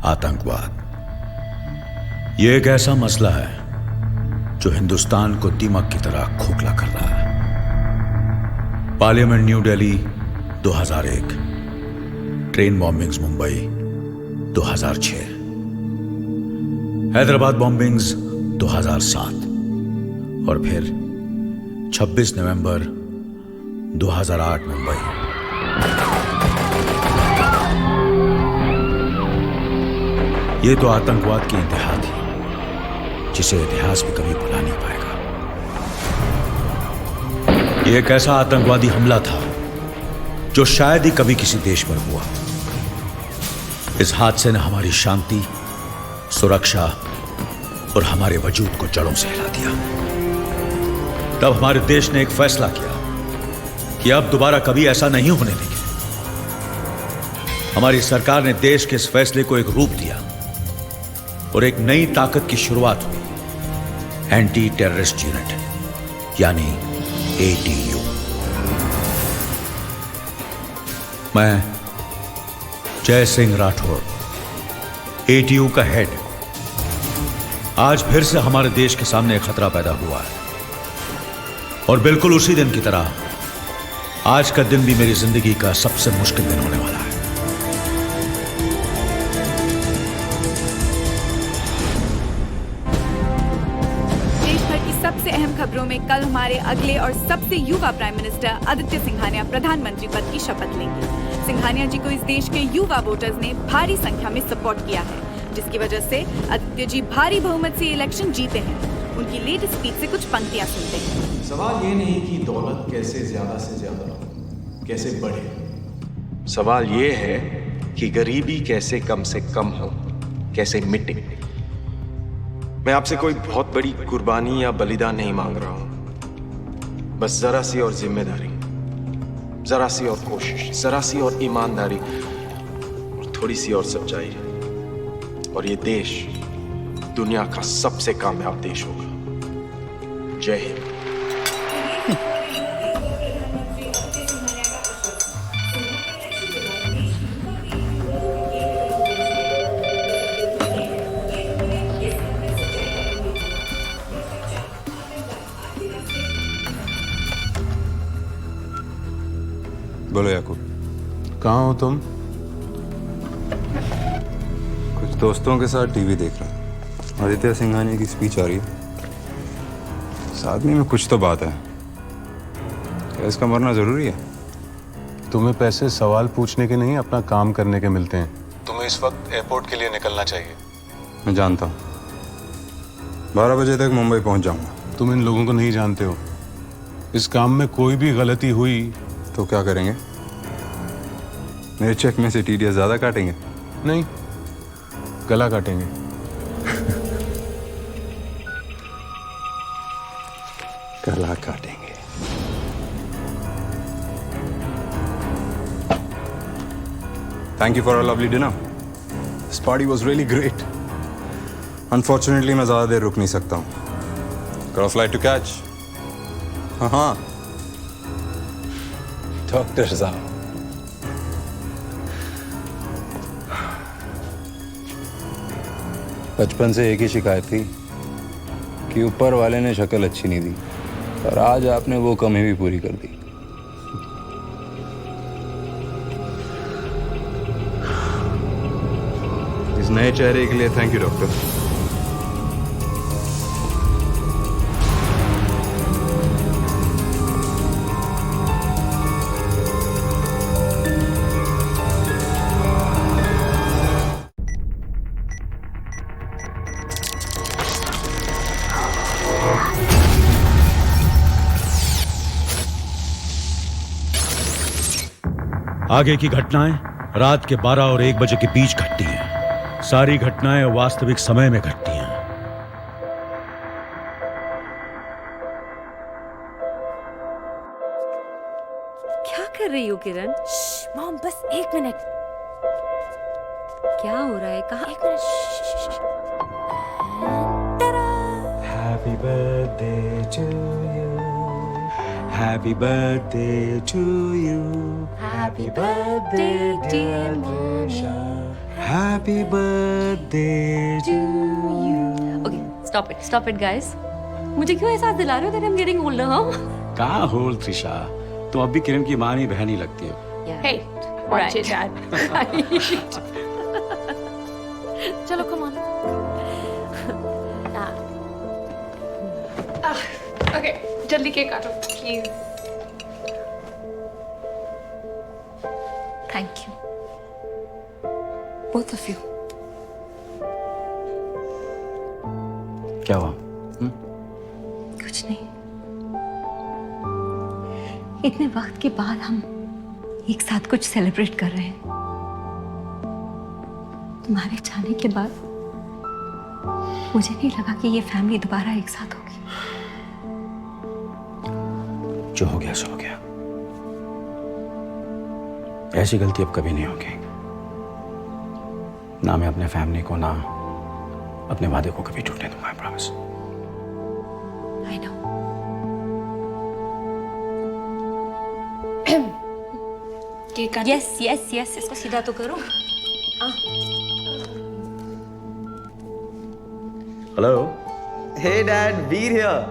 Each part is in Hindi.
आतंकवाद ये एक ऐसा मसला है जो हिंदुस्तान को दीमक की तरह खोखला कर रहा है। Parliament new Delhi 2001, train bombings Mumbai 2006, Hyderabad bombings 2007 और फिर 26 नवंबर 2008 मुंबई। ये तो आतंकवाद की इंतहा थी जिसे इतिहास भी कभी भुला नहीं पाएगा। ये एक ऐसा आतंकवादी हमला था जो शायद ही कभी किसी देश पर हुआ। इस हादसे ने हमारी शांति, सुरक्षा और हमारे वजूद को जड़ों से हिला दिया। तब हमारे देश ने एक फैसला किया कि अब दोबारा कभी ऐसा नहीं होने देंगे। हमारी सरकार ने देश के इस फैसले को एक रूप दिया और एक नई ताकत की शुरुआत हुई, एंटी टेररिस्ट यूनिट यानी ATU। मैं जय सिंह राठौर, ATU का हेड, आज फिर से हमारे देश के सामने एक खतरा पैदा हुआ है। और बिल्कुल उसी दिन की तरह आज का दिन भी मेरी जिंदगी का सबसे मुश्किल दिन होने वाला है। सबसे अहम खबरों में कल हमारे अगले और सबसे युवा प्राइम मिनिस्टर आदित्य सिंघानिया प्रधानमंत्री पद की शपथ लेंगे। सिंघानिया जी को इस देश के युवा वोटर्स ने भारी संख्या में सपोर्ट किया है, जिसकी वजह से आदित्य जी भारी बहुमत से इलेक्शन जीते हैं। उनकी लेटेस्ट स्पीच से कुछ पंक्तियां सुनते हैं। सवाल ये नहीं कि दौलत कैसे ज्यादा से ज्यादा कैसे बढ़े, सवाल ये है कि गरीबी कैसे कम से कम हो, कैसे मिटे। मैं आपसे कोई बहुत बड़ी कुर्बानी या बलिदान नहीं मांग रहा हूं, बस जरा सी और जिम्मेदारी, जरा सी और कोशिश, जरा सी और ईमानदारी और थोड़ी सी और सच्चाई, और ये देश दुनिया का सबसे कामयाब देश होगा। जय हिंद। बोलो याकूब, कहाँ हो तुम? कुछ दोस्तों के साथ टीवी देख रहा हूँ। आदित्य सिंघानिया की स्पीच आ रही है। इस आदमी में कुछ तो बात है। क्या इसका मरना जरूरी है? तुम्हें पैसे सवाल पूछने के नहीं, अपना काम करने के मिलते हैं। तुम्हें इस वक्त एयरपोर्ट के लिए निकलना चाहिए। मैं जानता हूँ, 12 बजे तक मुंबई पहुँच जाऊँगा। तुम इन लोगों को नहीं जानते हो। इस काम में कोई भी गलती हुई तो क्या करेंगे? मेरे चेक में से TDS ज्यादा काटेंगे? नहीं, गला काटेंगे। गला काटेंगे। Thank you for a lovely dinner. This party was really great. Unfortunately, मैं ज्यादा देर रुक नहीं सकता हूँ। Got a flight to catch. हाँ, डॉक्टर साहब, बचपन से एक ही शिकायत थी कि ऊपर वाले ने शक्ल अच्छी नहीं दी, और आज आपने वो कमी भी पूरी कर दी। इस नए चेहरे के लिए थैंक यू डॉक्टर। आगे की घटनाएं रात के 12 और 1 बजे के बीच घटती हैं। सारी घटनाएं वास्तविक समय में घटती हैं। क्या कर रही हो किरण? मॉम बस 1 मिनट। क्या हो रहा है? कहाँ? 1 minute. Happy birthday to you. Happy birthday to you. Happy birthday, dear Trisha. Happy birthday to you. Okay, stop it, guys. मुझे क्यों एहसास दिला रहे हो that I'm getting older, huh? कहाँ होल त्रिशा, तुम अब भी किरण की माँ नहीं बहन ही लगती हो. Yeah. Hey, watch it, Dad. चलो, come on. Okay, जल्दी केक काटो, please. Thank you. Both of you. क्या हुआ? कुछ नहीं. इतने वक्त के बाद हम एक साथ कुछ सेलिब्रेट कर रहे हैं. तुम्हारे जाने के बाद मुझे नहीं लगा कि ये फैमिली दोबारा एक साथ होगी. जो हो गया सो हो गया. ऐसी गलती अब कभी नहीं होगी. ना मैं अपने फैमिली को, ना अपने वादे को कभी टूटने दूंगा. I promise. I know. Cake काट. Yes. इसको सीधा तो करो. Hello. Hey Dad, Veer here.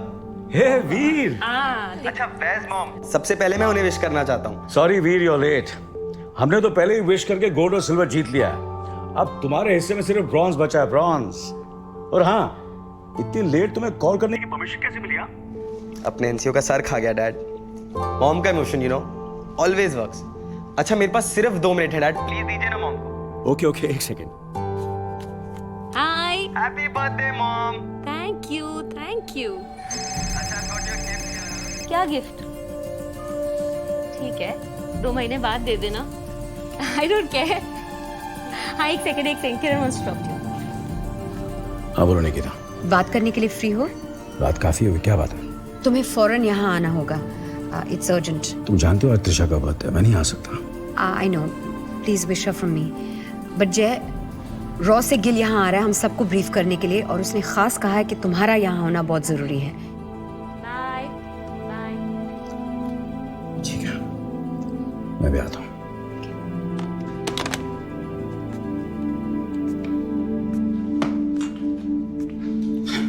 हे वीर. अच्छा वेज मॉम. सबसे पहले मैं उन्हें विश करना चाहता हूँ. Sorry Veer, you let. हमने तो पहले ही विश करके गोल्ड और सिल्वर जीत लिया है. अब तुम्हारे हिस्से में सिर्फ ब्रॉन्ज बचा है, ब्रॉन्ज. और हाँ, इतनी लेट तुम्हें कॉल करने की परमिशन कैसे मिली? अपने एनसीओ का सर खा गया डैड. मॉम का इमोशन, ऑलवेज वर्क्स. अच्छा मेरे पास सिर्फ 2 मिनट है डैड, प्लीज दीजिए ना मॉम को. ओके, एक second. Hi. Happy birthday mom. Thank you. अच्छा गॉट योर गिफ्ट. क्या गिफ्ट? ठीक है, 2 महीने बाद दे देना. I don't care. हाँ, एक second. Kiran wants to talk to you. हाँ बोलो निकिता. बात करने के लिए फ्री हो? बात काफी होगी. क्या बात है? तुम्हें फौरन यहाँ आना होगा. It's urgent. तुम जानते हो आज त्रिशा का बर्थडे है, मैं नहीं आ सकता. I know. Please wish her from me. But जय, रॉ से गिल यहाँ आ रहा है हम सबको ब्रीफ करने के लिए, और उसने खास कहा है कि तुम्हारा यहाँ होना बहुत जरूरी है. Bye. ठीक है, मैं भी आता हूँ.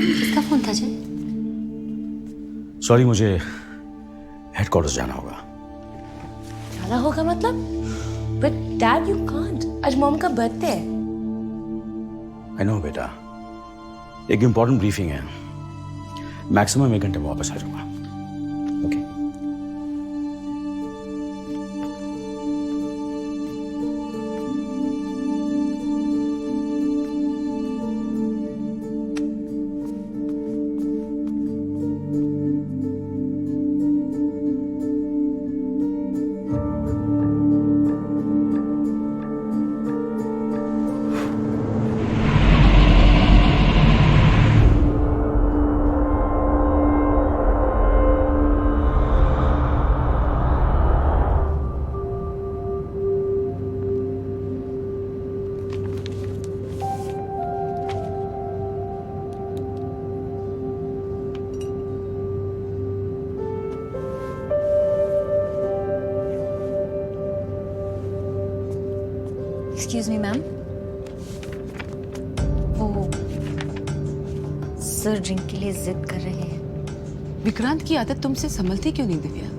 किसका फोन था जय? सॉरी, मुझे हेडक्वार्टर्स जाना होगा. जाना होगा मतलब? But Dad, you can't. आज मॉम का बर्थडे है. आई नो बेटा, एक इम्पोर्टेंट ब्रीफिंग है. मैक्सिमम 1 घंटे में वापस आ जाऊंगा. ओके. एक्सक्यूज मी मैम, वो सर ड्रिंक के लिए जिद कर रहे हैं. विक्रांत की आदत तुमसे संभलती क्यों नहीं दिव्या?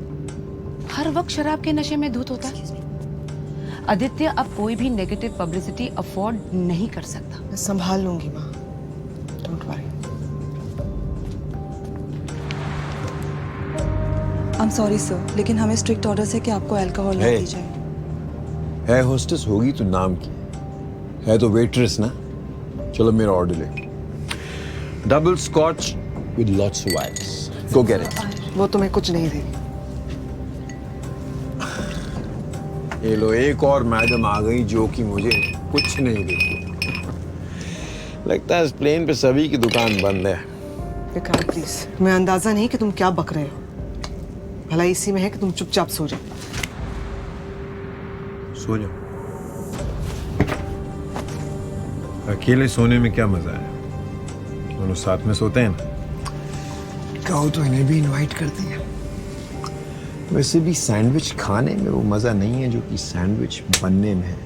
हर वक्त शराब के नशे में धुत होता है. आदित्य अब कोई भी नेगेटिव पब्लिसिटी अफोर्ड नहीं कर सकता. मैं संभाल लूंगी माँ, don't worry. I am sorry sir, लेकिन हमें स्ट्रिक्ट ऑर्डर्स है कि आपको अल्कोहल ना दी जाए. है होस्टेस होगी तो नाम की है, तो वेट्रेस ना. चलो मेरा ऑर्डर ले. Double scotch with lots of ice. Go get it. वो तुम्हें कुछ नहीं देगी. ये लो, एक और मैडम आ गई जो कि मुझे कुछ नहीं देती. लगता है इस प्लेन पे सभी की दुकान बंद है. विक्रांत प्लीज, तुम्हें अंदाजा नहीं कि तुम क्या बक रहे हो. भला इसी में है कि तुम चुपचाप सो जाओ. सो जाओ. अकेले सोने में क्या मजा है? दोनों साथ में सोते हैं ना. कहो तो इन्हें भी इनवाइट करती है. वैसे भी सैंडविच खाने में वो मजा नहीं है जो कि सैंडविच बनने में है।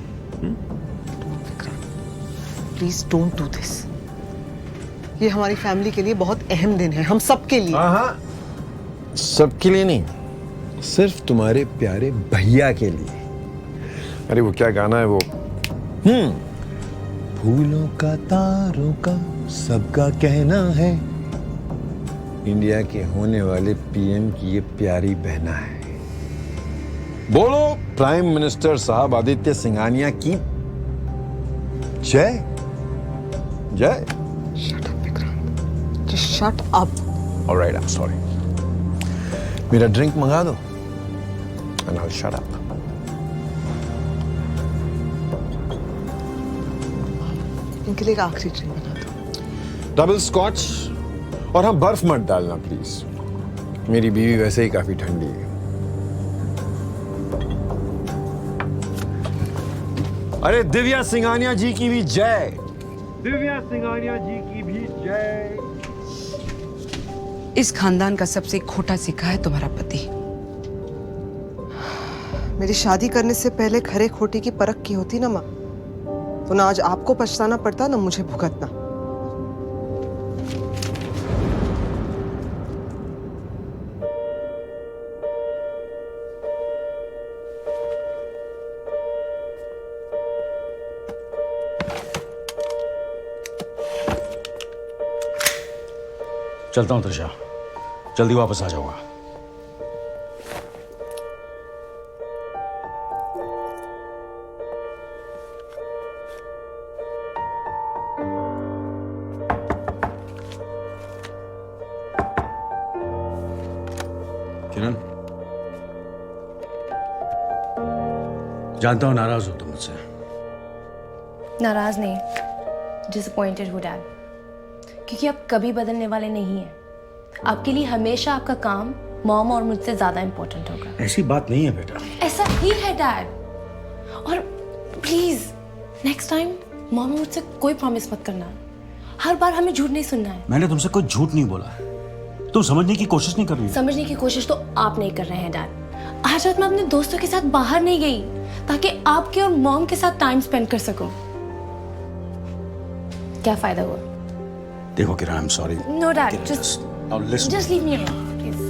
Please don't do this. ये हमारी फैमिली के लिए बहुत अहम दिन है, हम सबके लिए। हाँ, सबके लिए नहीं, सिर्फ तुम्हारे प्यारे भैया के लिए। अरे वो क्या गाना है वो, फूलों का तारों का सबका कहना है, इंडिया के होने वाले पीएम की ये प्यारी बहना है। बोलो प्राइम मिनिस्टर साहब आदित्य सिंघानिया की जय जय। Shut up, Vikrant. Just shut up. All right, I'm sorry. मेरा ड्रिंक मंगा दो and I'll shut up. इनके लिए एक आखिरी ड्रिंक बना दो। डबल स्कॉच, और हाँ बर्फ मत डालना प्लीज, मेरी बीवी वैसे ही काफी ठंडी है। अरे दिव्या सिंघानिया जी की भी जय। दिव्या सिंघानिया जी की भी जय। इस खानदान का सबसे खोटा सिक्का है तुम्हारा पति। मेरी शादी करने से पहले खरे खोटी की परख की होती ना माँ, तो ना आज आपको पछताना पड़ता ना मुझे भुगतना। चलता हूं त्रिशा, जल्दी वापस आ जाऊंगा। किरण, जानता हूं नाराज हो तुम मुझसे। नाराज नहीं, डिसअपॉइंटेड हूँ डैड, क्योंकि आप कभी बदलने वाले नहीं हैं। आपके लिए हमेशा आपका काम मॉम और मुझसे ज्यादा इंपॉर्टेंट होगा। ऐसी बात नहीं है बेटा। ऐसा ही है डैड। और प्लीज नेक्स्ट टाइम मॉम और मुझसे कोई प्रॉमिस मत करना। हर बार हमें झूठ नहीं सुनना है। मैंने तुमसे कोई झूठ नहीं बोला, तुम समझने की कोशिश नहीं कर रही। समझने की कोशिश तो आप नहीं कर रहे हैं डैड। आज रात मैं अपने दोस्तों के साथ बाहर नहीं गई ताकि आपके और मॉम के साथ टाइम स्पेंड कर सकूं। क्या फायदा हुआ? देखो Kiran, I am sorry. No dad, just leave me alone, please.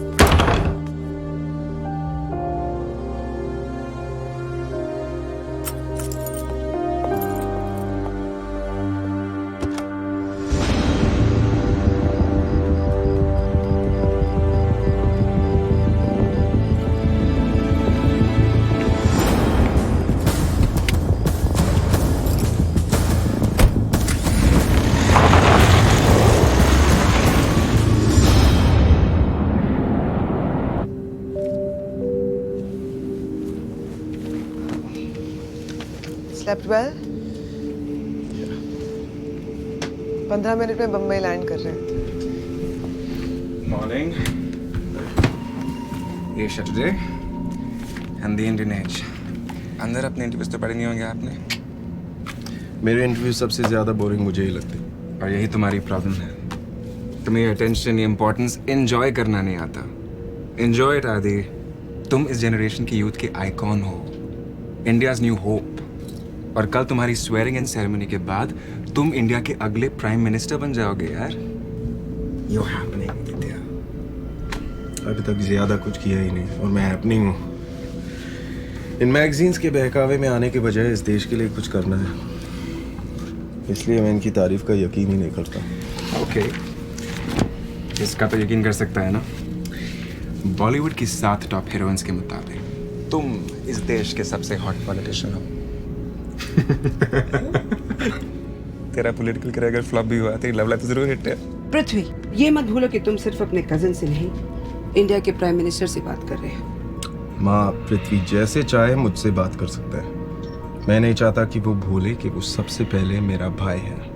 Slept well? 15 minute में बम्बई लैंड कर रहे हैं। मॉर्निंग। ये Saturday and the Indian age. अंदर अपने इंटरव्यूज तो पढ़े नहीं होंगे आपने? मेरे इंटरव्यू सबसे ज्यादा बोरिंग मुझे ही लगते, और यही तुम्हारी प्रॉब्लम है। तुम्हें अटेंशन, इंपॉर्टेंस एंजॉय करना नहीं आता। एंजॉय इट आदि। तुम इस जनरेशन की यूथ के आइकॉन हो, इंडियाज न्यू होप। और कल तुम्हारी स्वेरिंग इन सेरेमनी के बाद तुम इंडिया के अगले प्राइम मिनिस्टर बन जाओगे यार। यू हैपनिंग विद्या। अभी तक ज्यादा कुछ किया ही नहीं और मैं हैपनिंग हूँ। इन मैगजीन्स के बहकावे में आने के बजाय इस देश के लिए कुछ करना है, इसलिए मैं इनकी तारीफ का यकीन ही नहीं करता। ओके, इसका तो यकीन कर सकता है ना। बॉलीवुड की 7 टॉप हीरोइंस के मुताबिक तुम इस देश के सबसे हॉट पॉलिटिशियन हो। तेरा पॉलिटिकल करियर अगर फ्लॉप भी हुआ, तेरी लव लाइफ तो जरूर हिट है। पृथ्वी, ये मत भूलो कि तुम सिर्फ अपने कजिन से नहीं, इंडिया के प्राइम मिनिस्टर से बात कर रहे हो। माँ, पृथ्वी जैसे चाहे मुझसे बात कर सकता है। मैं नहीं चाहता कि वो भूले कि वो सबसे पहले मेरा भाई है।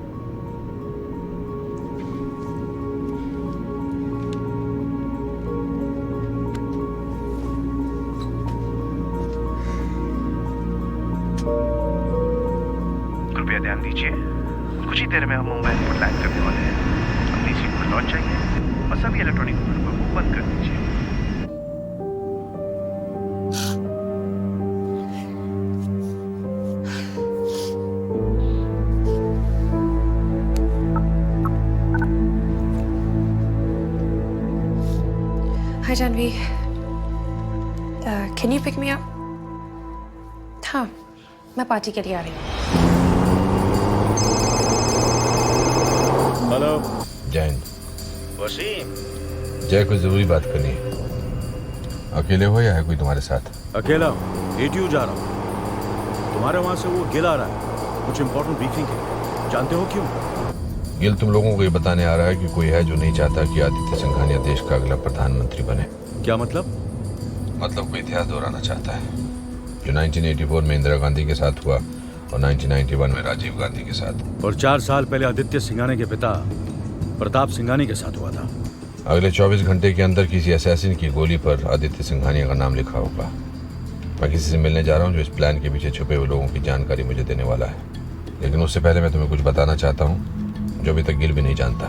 कृपया ध्यान दीजिए, कुछ ही देर में हम मुंबई एयरपोर्ट लैंड करने वाले हैं। अपनी सीट पर लौट जाइए और सभी इलेक्ट्रॉनिक उपकरणों को बंद कर दीजिए। Hi Janvi. Can you pick me up? हाँ, मैं पार्टी के लिए आ रही हूँ. हेलो जैन, वसीम. जय कोई जरूरी बात करनी है. अकेले हो या है कोई तुम्हारे साथ? अकेला हूँ, एटीयू जा रहा हूँ. तुम्हारे वहां से वो गिल आ रहा है, कुछ इंपॉर्टेंट ब्रीफिंग है. जानते हो क्यों? गिल तुम लोगों को ये बताने आ रहा है कि कोई है जो नहीं चाहता कि आदित्य सिंघानिया देश का अगला प्रधानमंत्री बने. क्या मतलब? मतलब कोई इतिहास दोहराना चाहता है जो 1984 में इंदिरा गांधी के साथ हुआ और 1991 में राजीव गांधी के साथ, और 4 साल पहले आदित्य सिंघानिया के पिता प्रताप सिंघानिया के साथ हुआ था. अगले 24 घंटे के अंदर किसी असैसिन की गोली पर आदित्य सिंघानिया का नाम लिखा होगा. मैं किसी से मिलने जा रहा हूँ जो इस प्लान के पीछे छुपे हुए लोगों की जानकारी मुझे देने वाला है. लेकिन उससे पहले मैं तुम्हें कुछ बताना चाहता हूँ जो अभी तक गिल भी नहीं जानता.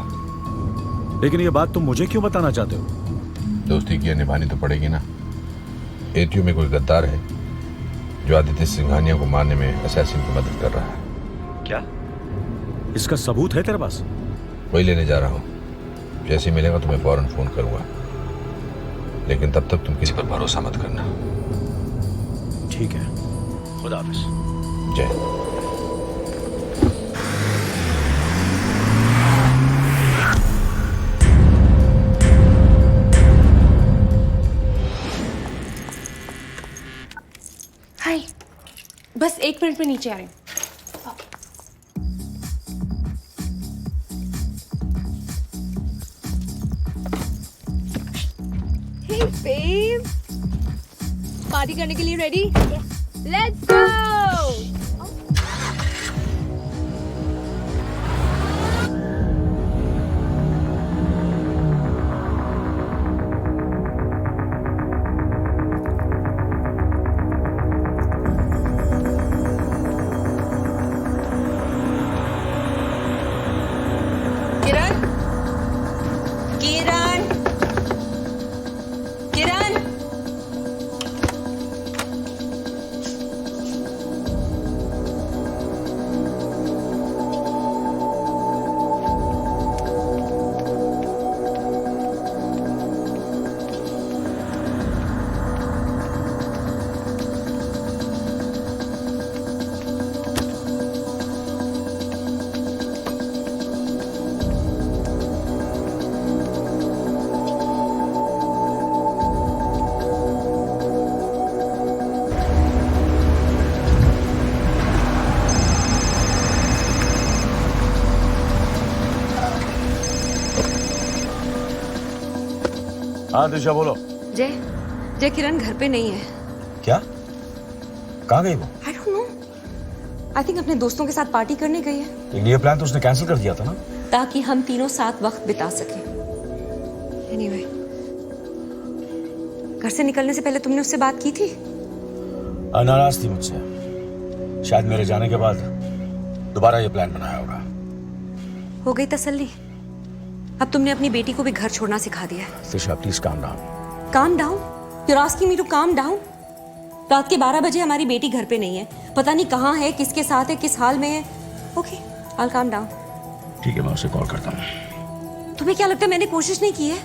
लेकिन ये बात तुम मुझे क्यों बताना चाहते हो? दोस्ती की निभानी तो पड़ेगी ना. एटीयू में कोई गद्दार है जो आदित्य सिंघानिया को मारने में असैसिन की मदद कर रहा है. क्या? इसका सबूत है तेरे पास? वही लेने जा रहा हूँ. जैसे ही मिलेगा तुम्हें फौरन फोन करूंगा. लेकिन तब तक तुम किसी पर भरोसा मत करना. ठीक है. खुदा हाफिज. जय. हाय, बस 1 मिनट में नीचे आ रही हूँ. Hey babe, पार्टी करने के लिए रेडी? Let's go! हाँ दिशा बोलो. जय किरण घर पे नहीं है. क्या? कहाँ गई वो? I don't know. I think अपने दोस्तों के साथ पार्टी करने गई है. लेकिन ये प्लान तो उसने कैंसिल कर दिया था ना. ताकि हम तीनों साथ वक्त बिता सके. एनीवे, घर से निकलने से पहले तुमने उससे बात की थी? नाराज थी मुझसे. शायद मेरे जाने के बाद दोबारा ये प्लान बनाया होगा. हो गई तसल्ली? अब तुमने अपनी बेटी को भी घर छोड़ना सिखा दिया है. Disha please calm down. Calm down? You are asking me to calm down? रात के 12 बजे हमारी बेटी घर पे नहीं है. पता नहीं कहाँ है, किसके साथ है, किस हाल में है. Okay, I will calm down. ठीक है, मैं उसे कॉल करता हूँ. तुम्हें क्या लगता है मैंने कोशिश नहीं की है?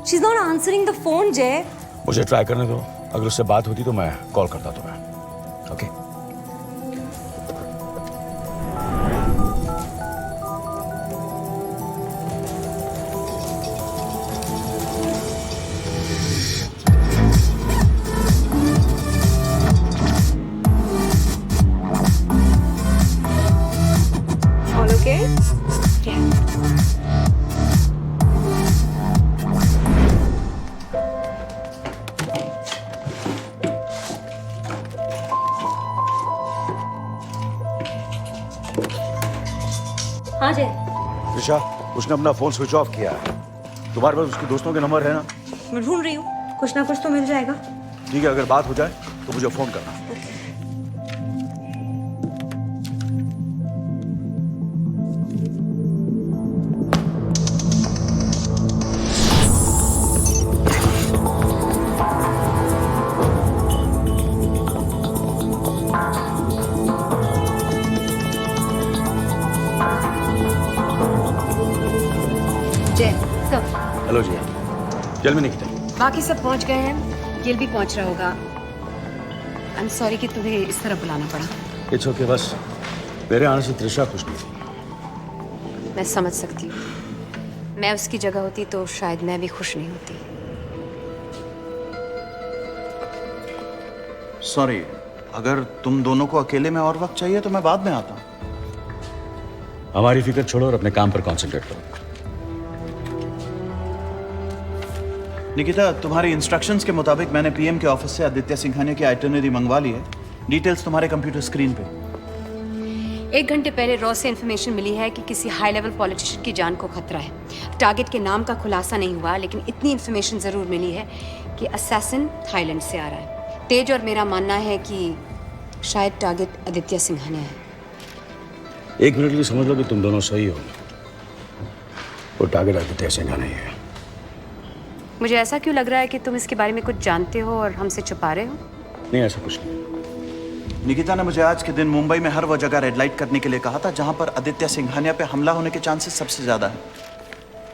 She is not answering the phone. जय, मुझे ट्राई करने दो. अगर उससे बात होती तो मैं कॉल करता तुम्हें. ओके. हाँ जय. दिशा, उसने अपना फोन स्विच ऑफ किया है. तुम्हारे पास उसके दोस्तों के नंबर है ना? मैं ढूंढ रही हूँ. कुछ ना कुछ तो मिल जाएगा. ठीक है, अगर बात हो जाए तो मुझे फोन करना. जय, हेलो जी. जेल में नहीं बाकी सब पहुंच गए हैं, गिल भी पहुंच रहा होगा। आई एम सॉरी कि तुम्हें इस तरह बुलाना पड़ा। इट्स ओके, बस मेरे आने से त्रिशा खुश नहीं थी। मैं समझ सकती हूँ, मैं उसकी जगह होती तो शायद मैं भी खुश नहीं होती। सॉरी, अगर तुम दोनों को अकेले में और वक्त चाहिए तो मैं बाद में आता हूँ। हमारी फिक्र छोड़ो और अपने काम पर कंसंट्रेट करो। निकिता, तुम्हारी इंस्ट्रक्शंस के मुताबिक मैंने पीएम के ऑफिस से आदित्य सिंघानिया की आइटिनरी मंगवा ली है। डिटेल्स तुम्हारे कंप्यूटर स्क्रीन पे। 1 घंटे पहले रॉ से इन्फॉर्मेशन मिली है कि किसी हाई लेवल पॉलिटिशियन की जान को खतरा है। टारगेट के नाम का खुलासा नहीं हुआ, लेकिन इतनी इन्फॉर्मेशन जरूर मिली है कि असैसिन थाईलैंड से आ रहा है। तेज और मेरा मानना है कि शायद टारगेट आदित्य सिंघानिया है। 1 मिनट के लिए समझ लो कि तुम दोनों सही हो। वो टारगेट आदित्य सिंघानिया है। मुझे ऐसा क्यों लग रहा है कि तुम इसके बारे में कुछ जानते हो और हमसे छुपा रहे हो? नहीं, ऐसा कुछ नहीं। निकिता ने मुझे आज के दिन मुंबई में हर वो जगह रेड लाइट करने के लिए कहा था जहां पर आदित्य सिंघानिया पे हमला होने के चांसेस सबसे ज्यादा है।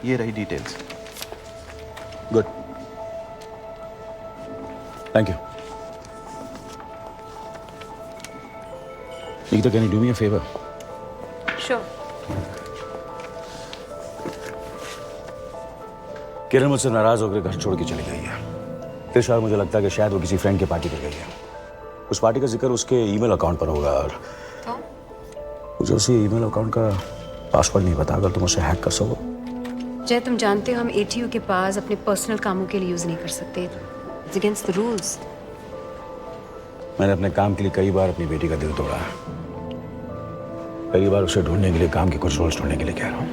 ये रही details. Good, thank you. Nikita, can you do me a favor? Sure. किरण मुझसे नाराज होकर घर छोड़ के चली गई है। त्रिशा, मुझे लगता है कि शायद वो किसी फ्रेंड के पार्टी पर गई है। उस पार्टी का जिक्र उसके ईमेल अकाउंट पर होगा और तो? मुझे उसी ईमेल अकाउंट का पासवर्ड नहीं पता। अगर तुम उसे हैक कर सको। जय, तुम जानते हो हम एटीयू के पास अपने पर्सनल कामों के लिए यूज नहीं कर सकते। It's against the rules. मैंने अपने काम के लिए कई बार अपनी बेटी का दिल तोड़ा है। कई बार उसे ढूंढने के लिए काम के कुछ रोल्स ढूंढने के लिए कह रहा हूँ।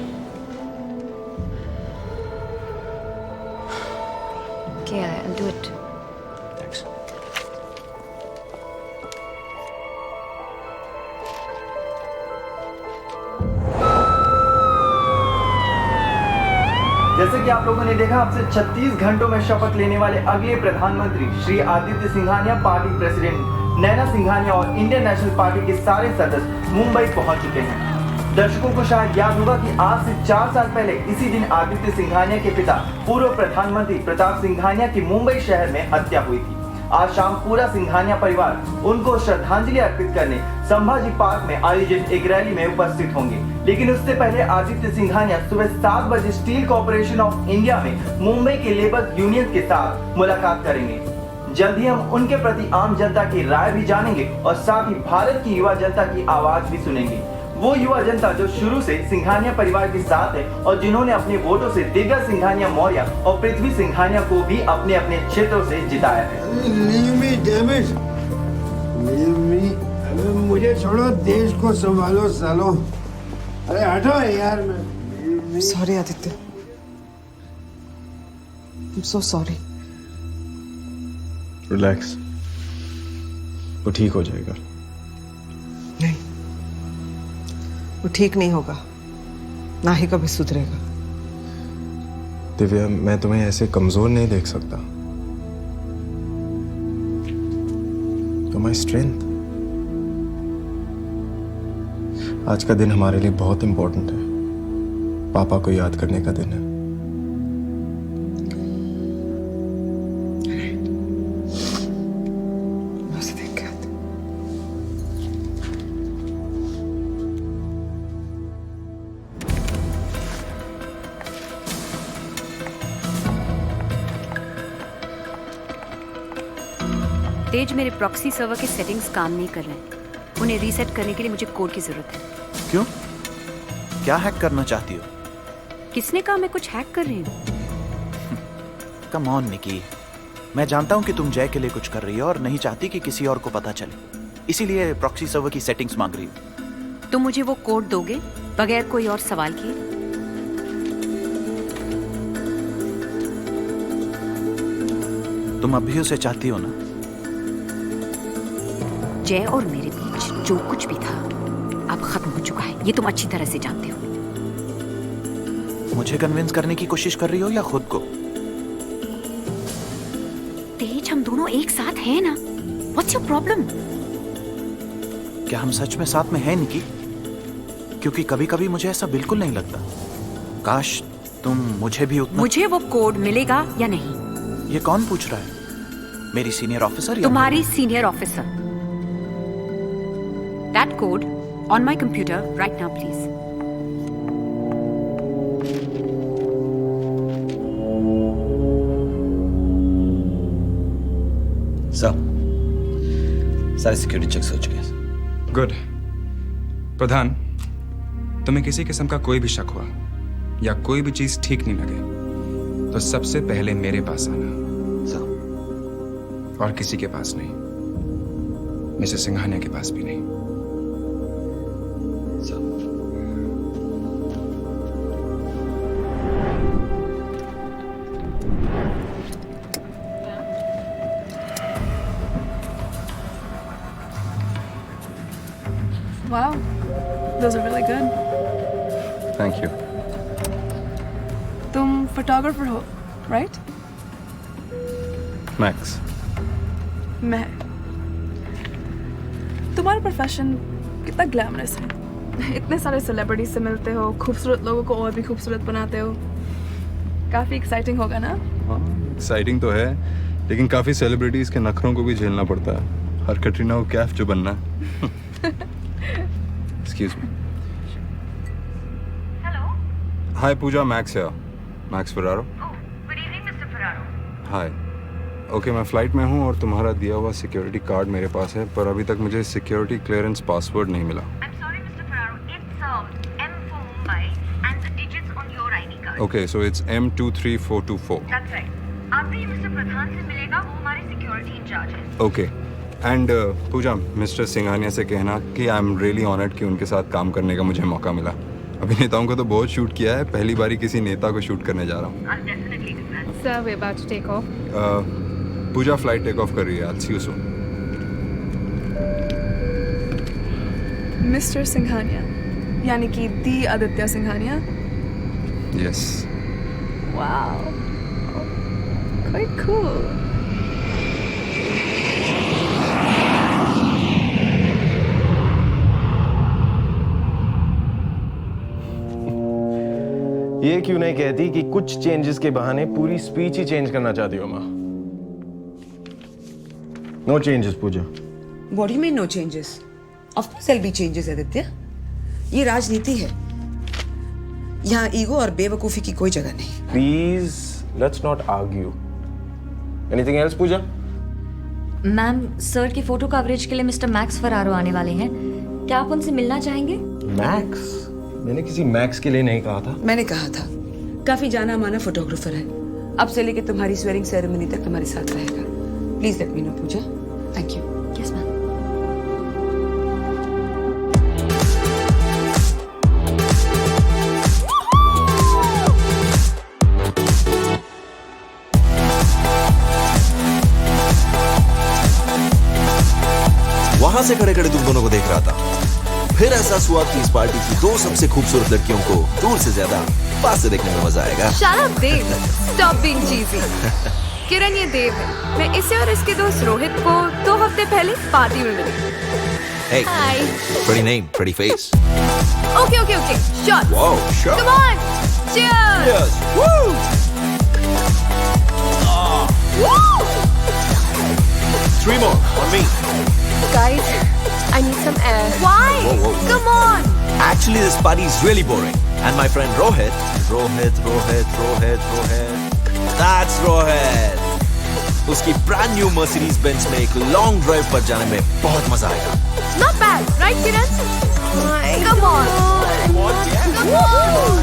क्या है? Do it. थैंक्स। जैसे कि आप लोगों ने देखा, अब से 36 घंटों में शपथ लेने वाले अगले प्रधानमंत्री श्री आदित्य सिंघानिया पार्टी प्रेसिडेंट नैना सिंघानिया और इंडियन नेशनल पार्टी के सारे सदस्य मुंबई पहुंच चुके हैं। दर्शकों को शायद याद होगा कि आज से 4 साल पहले इसी दिन आदित्य सिंघानिया के पिता पूर्व प्रधानमंत्री प्रताप सिंघानिया की मुंबई शहर में हत्या हुई थी। आज शाम पूरा सिंघानिया परिवार उनको श्रद्धांजलि अर्पित करने संभाजी पार्क में आयोजित एक रैली में उपस्थित होंगे। लेकिन उससे पहले आदित्य सिंघानिया सुबह 7 बजे स्टील कॉर्पोरेशन ऑफ इंडिया में मुंबई के लेबर यूनियन के साथ मुलाकात करेंगे। जल्द ही हम उनके प्रति आम जनता की राय भी जानेंगे और साथ ही भारत की युवा जनता की आवाज भी सुनेंगे। वो युवा जनता जो शुरू से सिंघानिया परिवार के साथ है और जिन्होंने अपने वोटों से दिव्या सिंघानिया मौर्य और पृथ्वी सिंघानिया को भी अपने अपने क्षेत्रों से जिताया है। मुझे छोड़ो, देश को संभालो सालो। अरे हटो यार। Sorry Aditya, I'm so sorry. Relax, वो ठीक हो जाएगा। नहीं, वो ठीक नहीं होगा, ना ही कभी सुधरेगा। दिव्या, मैं तुम्हें ऐसे कमजोर नहीं देख सकता। You're my strength. आज का दिन हमारे लिए बहुत इंपॉर्टेंट है। पापा को याद करने का दिन है। तेज, मेरे प्रॉक्सी सर्वर के सेटिंग्स काम नहीं कर रहे हैं। उन्हें रीसेट करने के लिए मुझे कोड की जरूरत है। क्यों? क्या हैक करना चाहती हो? किसने कहा मैं कुछ हैक कर रही हूँ? कम ऑन निकी, मैं जानता हूँ कि तुम जय के लिए कुछ कर रही हो और नहीं चाहती कि किसी और को पता चले, इसीलिए प्रॉक्सी सर्वर की सेटिंग्स मांग रही हो। तुम मुझे वो कोड दोगे बगैर कोई और सवाल किए? तुम अब भी उसे चाहती हो ना? जय और मेरे बीच जो कुछ भी था अब खत्म हो चुका है, ये तुम अच्छी तरह से जानते हो। मुझे कन्विंस करने की कोशिश कर रही हो या खुद को? तेज, हम दोनों एक साथ हैं ना? What's your problem? क्या हम सच में साथ में हैं निकी? क्योंकि कभी कभी मुझे ऐसा बिल्कुल नहीं लगता। काश तुम मुझे भी उतना। मुझे वो कोड मिलेगा या नहीं? ये कौन पूछ रहा है? मेरी सीनियर ऑफिसर या तुम्हारी senior officer. That code on my computer right now please. Sir, सारे सिक्योरिटी चेक्स हो चुके हैं। गुड। प्रधान, तुम्हें किसी किस्म का कोई भी शक हुआ या कोई भी चीज ठीक नहीं लगे तो सबसे पहले मेरे पास आना। सर। और किसी के पास नहीं, मिसेस सिंघानिया के पास भी नहीं। Sir. Wow, those are really good. Thank you. तुम फोटोग्राफर हो, राइट? मैक्स। मैं। तुम्हारा प्रोफेशन कितना ग्लैमरस है। इतने सारे सेलिब्रिटी से मिलते हो, खूबसूरत लोगों को और भी खूबसूरत बनाते हो। काफी एक्साइटिंग होगा ना? हाँ, एक्साइटिंग तो है, लेकिन काफी सेलिब्रिटीज के नखरों को भी झेलना पड़ता है। हर कटरीना को कैफ जो बनना है। Excuse me. Hello. Hi Pooja, Max है। Max Ferraro. Good evening mister Ferraro. Hi. Okay, मैं फ्लाइट में हूँ और तुम्हारा दिया हुआ सिक्योरिटी कार्ड मेरे पास है, पर अभी तक मुझे सिक्योरिटी क्लियरेंस पासवर्ड नहीं मिला। I'm sorry Mr. Ferraro, it's M for Mumbai and the digits on your ID card. Okay, so it's M23424। That's right. आपसे ये मिस्टर प्रधान से मिलेगा, वो हमारे सिक्योरिटी इंचार्ज हैं। Okay, and Pooja, mister Singhania से कहना कि आई एम रियली ऑनर्ड कि उनके साथ काम करने का मुझे मौका मिला। अभिनेताओं को तो बहुत शूट किया है, पहली बारी किसी नेता को शूट करने जा रहा हूँ। I'll definitely do that. Sir, we're about to take off. Pooja flight take off कर रही है। I'll see you soon। Mister Singhania, यानी कि the Aditya Singhania. Yes. Wow, quite cool. ये क्यों नहीं कहती कि कुछ चेंजेस के बहाने पूरी स्पीच ही चेंज करना चाहती हो माँ? No changes Pooja. What do you mean no changes? Of course there'll be changes, Aditya. ये राजनीति है। यहाँ ईगो और बेवकूफी की कोई जगह नहीं। Please let's not argue. Anything else Pooja? Ma'am, sir की फोटो कवरेज के लिए मिस्टर मैक्स फरारो आने वाले हैं। क्या आप उनसे मिलना चाहेंगे? मैक्स? मैंने किसी मैक्स के लिए नहीं कहा था। मैंने कहा था, काफी जाना माना फोटोग्राफर है। अब से लेकर तुम्हारी स्वेरिंग सेरेमनी तक तुम्हारे साथ रहेगा। Please let me know Pooja. Thank you. Yes ma'am. वहां से खड़े खड़े तुम दोनों को देख रहा था, फिर एहसास हुआ कि इस पार्टी की दो सबसे खूबसूरत लड़कियों को दूर से ज्यादा पास से देखने में मजा आएगा। Shut up, Dave. Stop being cheesy. किरण, ये देव है। मैं इसे और इसके दोस्त रोहित को 2 हफ्ते पहले पार्टी में मिली। Hey, Hi. pretty name, pretty face. Okay. Shots. Whoa, shot. Come on. Cheers. Cheers. Woo! Woo! 3 more on me. Guys, I need some air. Why? Whoa. Come on. Actually, this party is really boring. And my friend Rohit. That's Rohit. उसकी brand new Mercedes Benz में एक long drive पर जाने में बहुत मजा आएगा। Not bad, right, Kiran? Come on. Come on.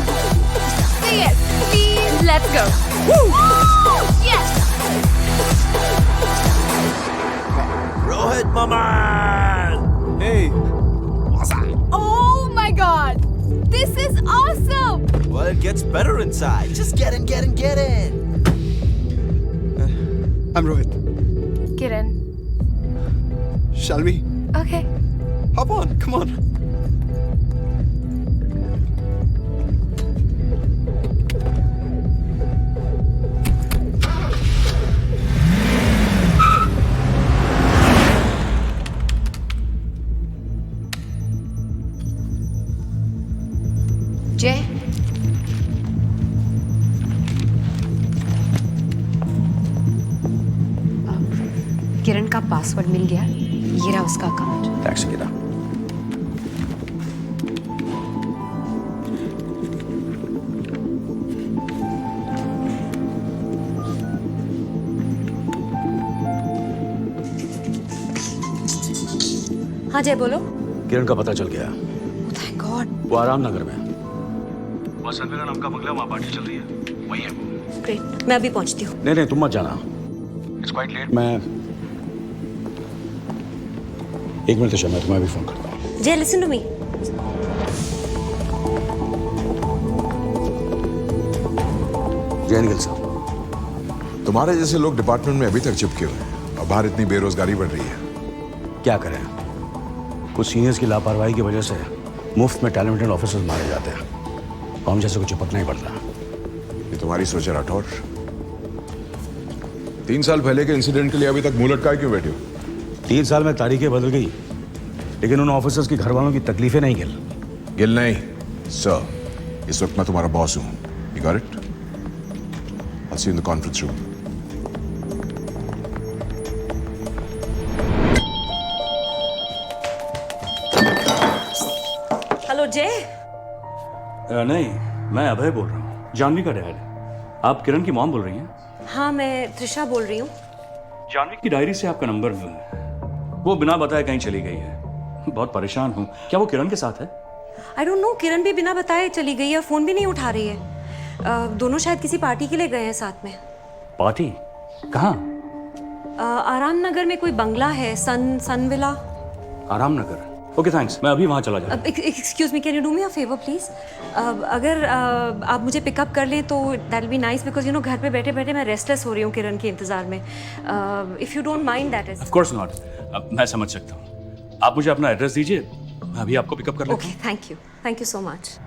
Say yes, please. Let's go. Woo! Yes. Rohit Maman. Hey. Oh my God. This is awesome. Well, it gets better inside. Just get in. I'm Rohit. Kiran. Shall we? Okay. Hop on, come on. किरण का पासवर्ड मिल गया, ये रहा उसका अकाउंट। थैंक्स गीता। हाँ जय बोलो। किरण का पता चल गया, थैंक गॉड। वो आराम नगर में, वहाँ संजना नाम का बंगला, वहाँ पार्टी चल रही है, वही है वो। ग्रेट, मैं अभी पहुंचती हूँ। नहीं तुम मत जाना, इट्स क्वाइट लेट। मैं एक मिनट मैं तुम्हें अभी फोन करता हूँ। जय लिसन टू मी। जय निखिल साहब, तुम्हारे जैसे लोग डिपार्टमेंट में अभी तक चिपके हुए हैं और बाहर इतनी बेरोजगारी बढ़ रही है। क्या करें, कुछ सीनियर्स की लापरवाही की वजह से मुफ्त में टैलेंटेड ऑफिसर्स मारे जाते हैं, और हम जैसे को चिपकना ही पड़ता है। ये तुम्हारी सोच है राठौर? 3 साल पहले के इंसिडेंट के लिए अभी तक मुंह लटकाए क्यों बैठे हो? 3 साल में तारीखें बदल गई, लेकिन उन ऑफिसर्स की घर वालों की तकलीफें नहीं गिल नहीं सर, इस वक्त मैं तुम्हारा बॉस हूं। You got it? I'll see you in the conference room. Hello जय। नहीं, मैं अभय बोल रहा हूँ, जानवी का डैड। आप किरण की मॉम बोल रही हैं? हाँ मैं त्रिशा बोल रही हूँ। जानवी की डायरी से आपका नंबर मिला है, वो बिना बताए कहीं चली गई है। बहुत परेशान हूँ, क्या वो किरण के साथ है? आई डोंट नो, किरण भी बिना बताए चली गई है, फोन भी नहीं उठा रही है। दोनों शायद किसी पार्टी के लिए गए हैं साथ में। पार्टी? कहाँ? आराम नगर में कोई बंगला है, सन विला। आराम नगर? ओके थैंक्स, मैं अभी वहाँ चला जाऊँ। Excuse me, can you do me a favour please? अगर आप मुझे पिकअप कर लें तो that will be nice, because you know घर पे बैठे बैठे मैं रेस्टलेस हो रही हूँ किरण के इंतजार में। If you don't mind that is. Of course not, मैं समझ सकता हूँ। आप मुझे अपना एड्रेस दीजिए, मैं अभी आपको पिकअप कर लेता हूँ। Okay, thank you so much.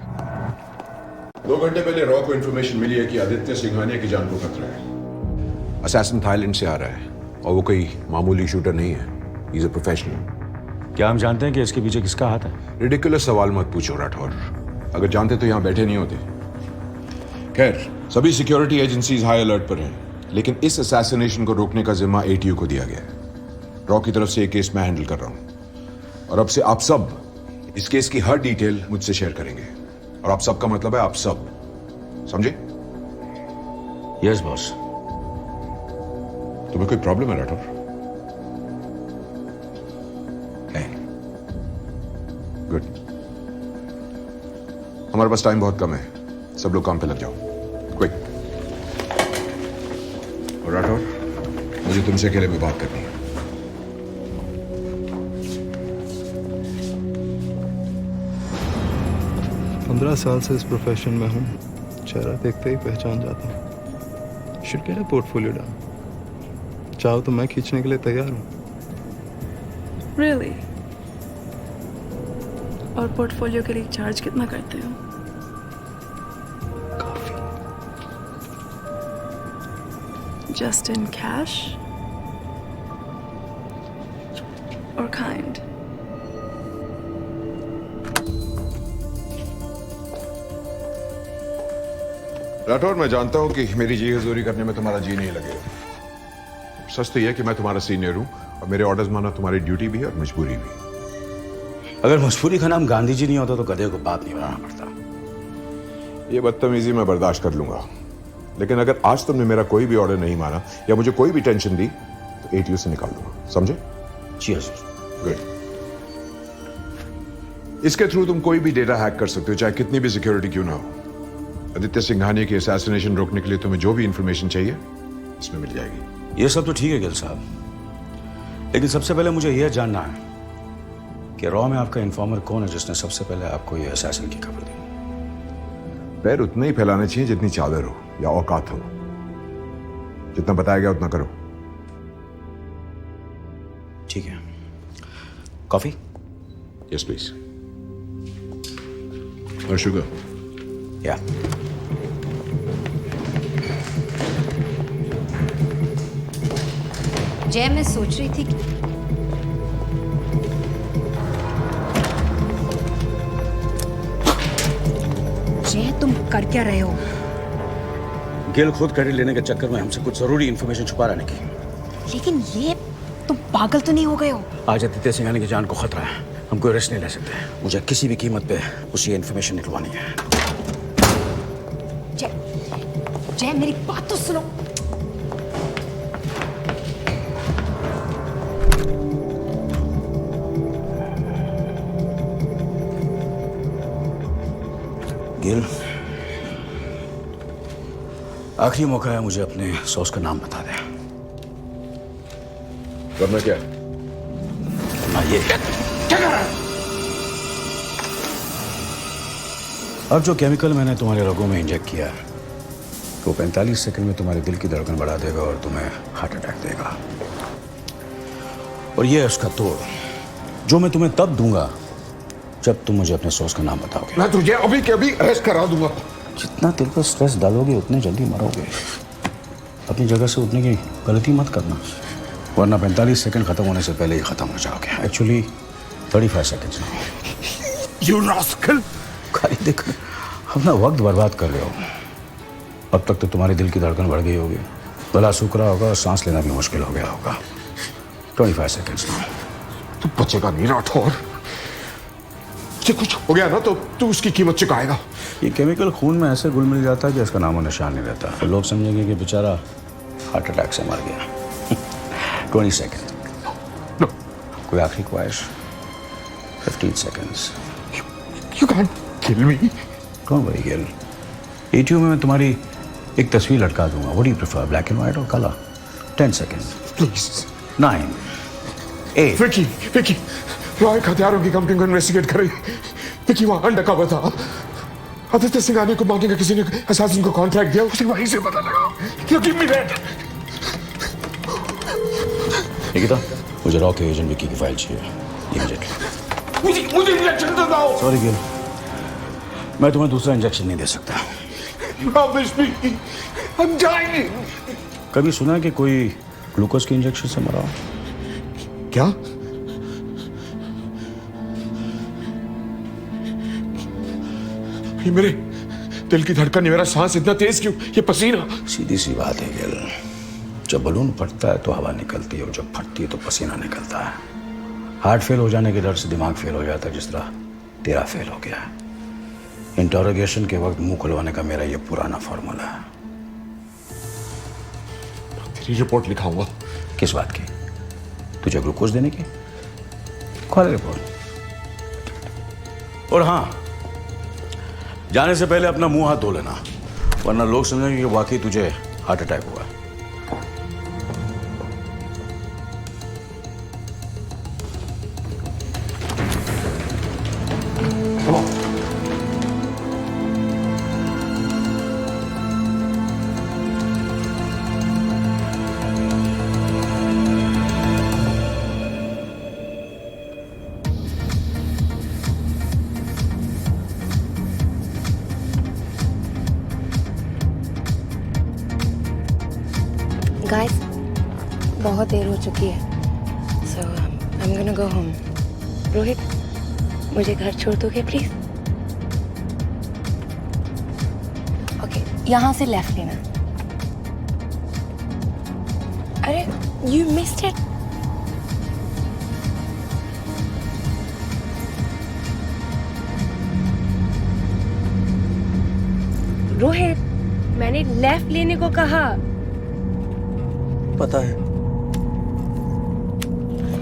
2 घंटे पहले रॉ को इन्फॉर्मेशन मिली है कि आदित्य सिंघानिया की जान को खतरा है। असैसिन थाईलैंड से आ रहा है और वो कोई मामूली शूटर नहीं है, ही इज अ प्रोफेशनल। क्या हम जानते हैं कि इसके पीछे किसका हाथ है? रिडिकुलस सवाल मत पूछो राठौर, अगर जानते तो यहाँ बैठे नहीं होते। खैर, सभी सिक्योरिटी एजेंसीज हाई अलर्ट पर हैं, लेकिन इस असैसिनेशन को रोकने का जिम्मा ATU को दिया गया है। रॉ की तरफ से एक केस मैं हैंडल कर रहा हूँ, और अब से आप सब इस केस की हर डिटेल मुझसे शेयर करेंगे। और आप सब का मतलब है आप सब, समझे? Yes boss. तुम्हें कोई प्रॉब्लम है राठौर? गुड। हमारे पास टाइम बहुत कम है, सब लोग काम पे लग जाओ, क्विक। और राठौर, मुझे तुमसे अकेले में बात करनी है। पंद्रह साल से इस प्रोफेशन में हूँ, चेहरा देखते ही पहचान जाता हूँ। Should get a portfolio down. चाहो तो मैं खींचने के लिए तैयार हूँ। Really? और पोर्टफोलियो के लिए चार्ज कितना करते हो? Just in cash or kind? Rathore, मैं जानता हूं कि मेरी जी हजूरी करने में तुम्हारा जी नहीं लगेगा। सच तो यह है कि मैं तुम्हारा सीनियर हूं और मेरे ऑर्डर्स मानना तुम्हारी ड्यूटी भी है और मजबूरी भी। अगर मजबूरी का नाम गांधी जी नहीं होता तो गधे को बाप नहीं बनाना पड़ता। ये बदतमीजी मैं बर्दाश्त कर लूंगा, लेकिन अगर आज तुमने मेरा कोई भी ऑर्डर नहीं माना या मुझे कोई भी टेंशन दी तो ATU से निकाल दूंगा, समझे? चीयर्स। गुड। इसके थ्रू तुम कोई भी डेटा हैक कर सकते हो, चाहे कितनी भी सिक्योरिटी क्यों ना हो। आदित्य सिंघानिया की असैसिनेशन रोकने के लिए तुम्हें जो भी इंफॉर्मेशन चाहिए इसमें मिल जाएगी। ये सब तो ठीक है गिल साहब, लेकिन सबसे पहले मुझे यह जानना है कि रॉ में आपका इन्फॉर्मर कौन है जिसने सबसे पहले आपको ये असैसिन की खबर दी? पैर उतने ही फैलाने चाहिए जितनी चादर हो या औकात हो। जितना बताया गया उतना करो। ठीक है। कॉफी? Yes please. और शुगर? या। जय, मैं सोच रही थी कि जय, तुम कर क्या रहे हो? गिल खुद क्रेडिट लेने के चक्कर में हमसे कुछ जरूरी इंफॉर्मेशन छुपा रहा है। लेकिन ये तुम पागल तो नहीं हो गए हो? आज आदित्य सिंघानिया की जान को खतरा है, हम कोई रिस्क नहीं ले सकते। मुझे किसी भी कीमत पे उसी इन्फॉर्मेशन निकलवानी है। जय मेरी बात तो सुनो। गिल, आखिरी मौका है, मुझे अपने सॉस का नाम बता दे। वरना क्या? ये क्या कर रहा है? अब जो केमिकल मैंने तुम्हारे रगों में इंजेक्ट किया है, वो 45 सेकंड में तुम्हारे दिल की धड़कन बढ़ा देगा और तुम्हें हार्ट अटैक देगा। और ये है उसका तोड़, जो मैं तुम्हें तब दूंगा जब तुम मुझे अपने सॉस का नाम बताओगे। मैं तुझे अभी के अभी अरेस्ट करा दूंगा। जितना दिल पर स्ट्रेस डालोगे उतने जल्दी मरोगे। अपनी जगह से उठने की गलती मत करना, वरना 45 सेकंड खत्म होने से पहले ही खत्म हो जाओगे। एक्चुअली 35 सेकंड्स ना। You rascal! खाली देख अपना वक्त बर्बाद कर रहे हो। अब तक तो तुम्हारे दिल की धड़कन बढ़ गई होगी, गला सूख रहा होगा और सांस लेना भी मुश्किल हो गया होगा। 25 सेकंड्स ना। तू बचेगा नहीं राठौर। तुझे कुछ हो गया ना तो तू उसकी कीमत चुकाएगा। ये केमिकल खून में ऐसे घुल मिल जाता है कि इसका नामो निशान नहीं रहता, तो लोग समझेंगे कि बेचारा हार्ट अटैक से मर गया। 20 सेकंड। कोई आखिरी ख्वाहिश? 15 seconds. You can't kill me. Don't worry, Gil. ATO में मैं तुम्हारी एक तस्वीर लटका दूंगा। What do you prefer, black and white or color? 10 seconds. Please. 9, 8. Vicky, Roy हथियारों की कंपनी को इन्वेस्टिगेट कर रही। विकी वहां अंडरकवर था। आदित्य सिंघानिया को मारने का किसी ने असासिन को कॉन्ट्रैक्ट दिया, उसे वहीं से पता लगा। You give me that. Nikita, मुझे रॉ के एजेंट विकी की फाइल चाहिए इमीडिएटली। मुझे इंजेक्शन दे दो। सॉरी गिल, मैं तुम्हें दूसरा इंजेक्शन नहीं दे सकता। Promise me. I'm dying. कभी सुना है कि कोई ग्लूकोज के इंजेक्शन से मरा हो? क्या? ये मेरे दिल की धड़कन, ये मेरा सांस इतना तेज क्यों? ये पसीना। सीधी सी बात है गिल, जब बलून फटता है तो हवा निकलती है और जब फटती है तो पसीना निकलता है। हार्ट फेल हो जाने के डर से दिमाग फेल हो जाता है, जिस तरह तेरा फेल हो गया है। इंटरोगेशन के वक्त मुंह खुलवाने का मेरा ये पुराना फॉर्मूला है। तेरी रिपोर्ट लिखाऊंगा। किस बात की? तुझे ग्लूकोज देने की? Call report. और हाँ, जाने से पहले अपना मुंह हाथ धो लेना, वरना लोग समझेंगे कि वाकई तुझे हार्ट अटैक हुआ है। गाइस, बहुत देर हो चुकी है, so I am gonna go home. Rohit, मुझे घर छोड़ दोगे प्लीज? ओके, यहाँ से लेफ्ट लेना। अरे यू मिस्ड इट। रोहित, मैंने लेफ्ट लेने को कहा। पता है।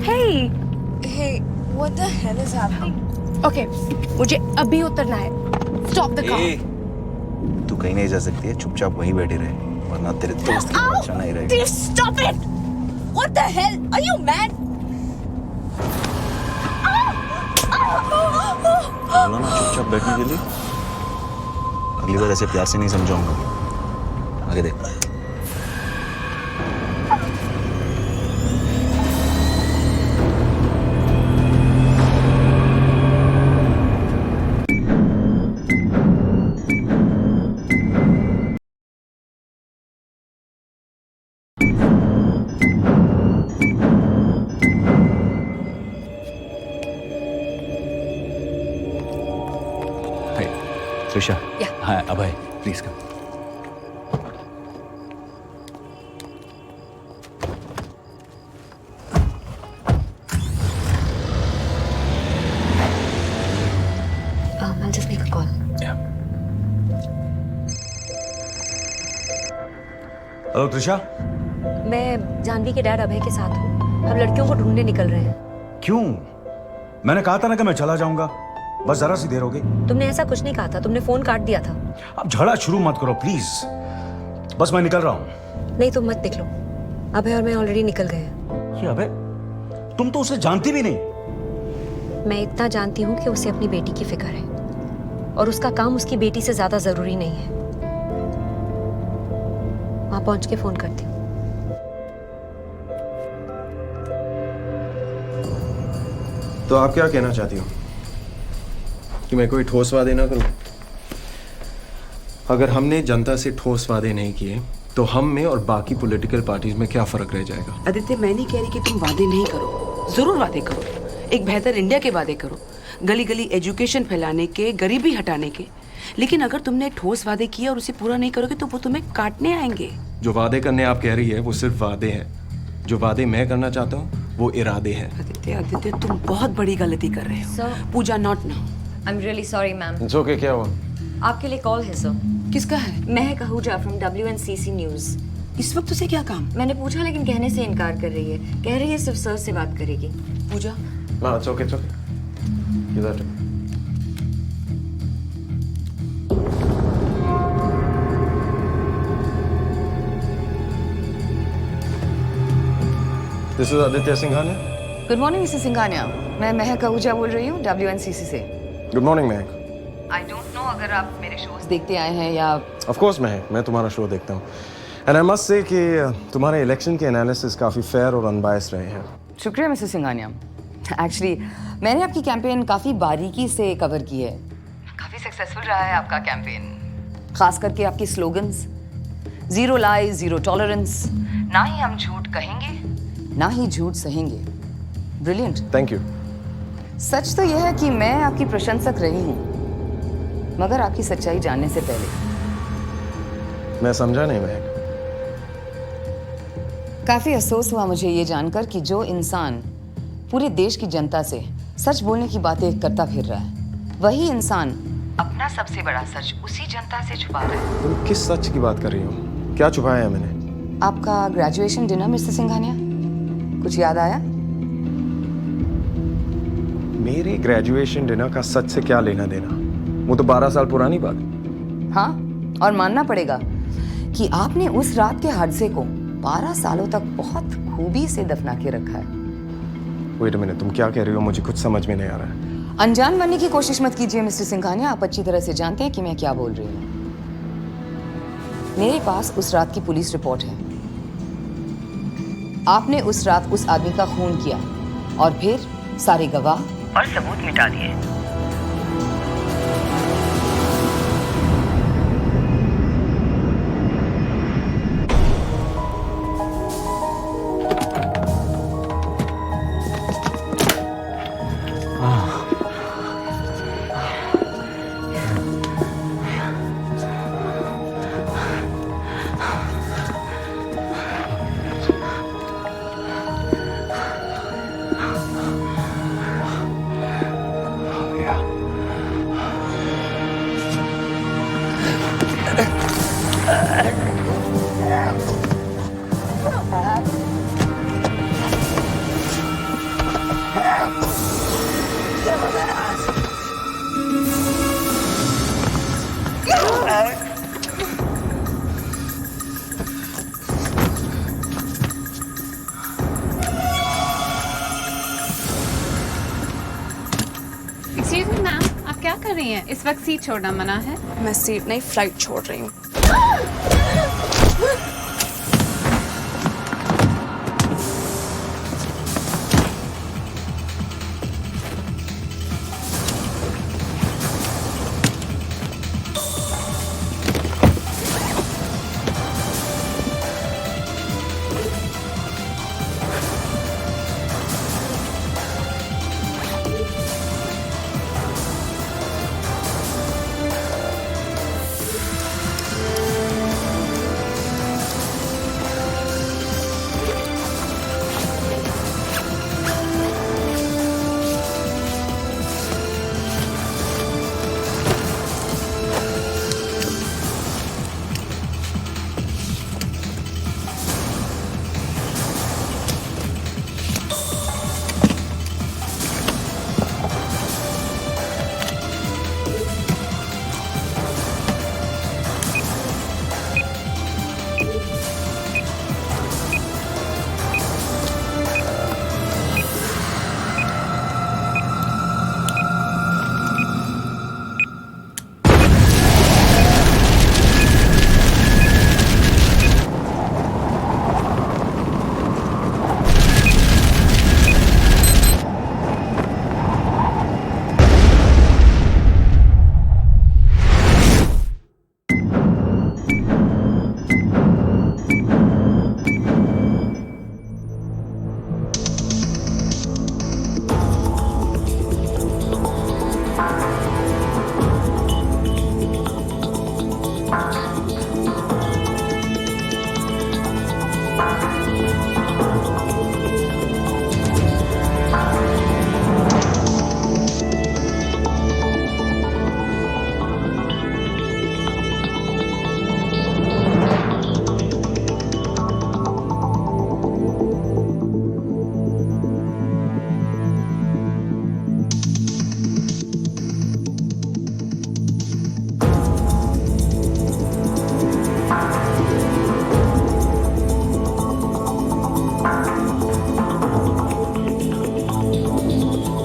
Hey, what the hell is happening? Okay, मुझे अभी उतरना है। Stop the car. तू कहीं नहीं जा सकती है, चुपचाप वहीं बैठी रहे, वरना तेरे दोस्त की पहचान नहीं रहेगी। Dude, stop it! What the hell? Are you mad? बोला ना चुपचाप बैठने के लिए। अगली बार ऐसे प्यार से नहीं समझाऊंगा। आगे देख। त्रिशा। Yeah. हाँ, अभय, प्लीज कम। हेलो त्रिशा। मैं जानवी के डैड अभय के साथ हूँ। हम लड़कियों को ढूंढने निकल रहे हैं। क्यों? मैंने कहा था ना कि मैं चला जाऊंगा, बस जरा सी देर हो गई। तुमने ऐसा कुछ नहीं कहा था, तुमने फोन काट दिया था। अब झगड़ा शुरू मत करो प्लीज, बस मैं निकल रहा हूँ। नहीं तुम मत निकलो, अभय और मैं ऑलरेडी निकल गए हैं। ये अभय, तुम तो उसे जानती भी नहीं। मैं इतना जानती हूँ कि उसे अपनी बेटी की फिक्र है और उसका काम उसकी बेटी से ज्यादा जरूरी नहीं है। वहां पहुंच के फोन करती हूँ। तो आप क्या कहना चाहती हो कि मैं कोई ठोस वादे ना करूं? अगर हमने जनता से ठोस वादे नहीं किए तो हम में और बाकी पॉलिटिकल पार्टीज में क्या फर्क रह जाएगा? आदित्य, मैं नहीं कह रही कि तुम वादे नहीं करो, जरूर वादे करो। एक बेहतर इंडिया के वादे करो, गली गली एजुकेशन फैलाने के, गरीबी हटाने के। लेकिन अगर तुमने ठोस वादे किए और उसे पूरा नहीं करोगे तो वो तुम्हें काटने आएंगे। जो वादे करने आप कह रही है वो सिर्फ वादे हैं, जो वादे मैं करना चाहता हूँ वो इरादे हैं। आदित्य, तुम बहुत बड़ी गलती कर रहे हो। Pooja, not now. I am really sorry ma'am. It's okay. क्या हुआ? आपके लिए कॉल है सर। किसका है? महक आहूजा फ्रॉम WNCC न्यूज। इस वक्त उसे क्या काम? मैंने पूछा लेकिन कहने से इनकार कर रही है। कह रही है सिर्फ सर से बात करेगी। पूजा, हाँ, it's okay, it's okay. You got it. This is Aditya Singhania. Good morning Mrs Singhania, मैं महक आहूजा बोल रही हूँ WNCC से। Good morning, Mahak. I don't know अगर आप मेरे शोज देखते आए हैं या। Of course, महक, मैं तुम्हारा शो देखता हूँ। And I must say कि तुम्हारे इलेक्शन के एनालिसिस काफ़ी फेयर और अनबायस्ड रहे हैं। शुक्रिया मिसेस सिंघानिया। एक्चुअली मैंने आपकी कैंपेन काफ़ी बारीकी से कवर की है। काफ़ी सक्सेसफुल रहा है आपका कैंपेन, खास करके आपकी slogans, zero lies, zero tolerance, ना ही हम झूठ कहेंगे ना ही झूठ सहेंगे। ब्रिलियंट। Thank you. सच तो यह है कि मैं आपकी प्रशंसक रही हूँ, मगर आपकी सच्चाई जानने से पहले। मैं समझा नहीं महक। काफी अफसोस हुआ मुझे ये जानकर कि जो इंसान पूरे देश की जनता से सच बोलने की बातें करता फिर रहा है, वही इंसान अपना सबसे बड़ा सच उसी जनता से छुपा रहा है। तुम किस सच की बात कर रही हो? क्या छुपाया है मैंने? आपका ग्रेजुएशन डिनर मिस्टर सिंघानिया, कुछ याद आया? मेरे ग्रेजुएशन डिनर का सच से क्या लेना देना? वो तो 12 साल पुरानी बात। हाँ, और मानना पड़ेगा कि आपने उस रात के हादसे को 12 सालों तक बहुत खूबी से दफना के रखा है। वेट अ मिनट, तुम क्या कह रही हो? मुझे कुछ समझ में नहीं आ रहा है। अनजान बनने की कोशिश मत कीजिए मिस्टर सिंघानिया, आप अच्छी तरह से जानते हैं कि मैं क्या बोल रही हूँ। मेरे पास उस रात की पुलिस रिपोर्ट है। आपने उस रात उस आदमी का खून किया और फिर सारे गवाह और सबूत मिटा दिए। एक्सक्यूज मी मैम, आप क्या कर रही हैं? इस वक्त सीट छोड़ना मना है। मैं सीट नहीं, फ्लाइट छोड़ रही हूँ।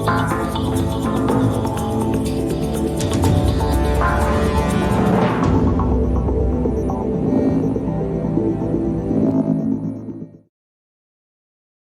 Thank you.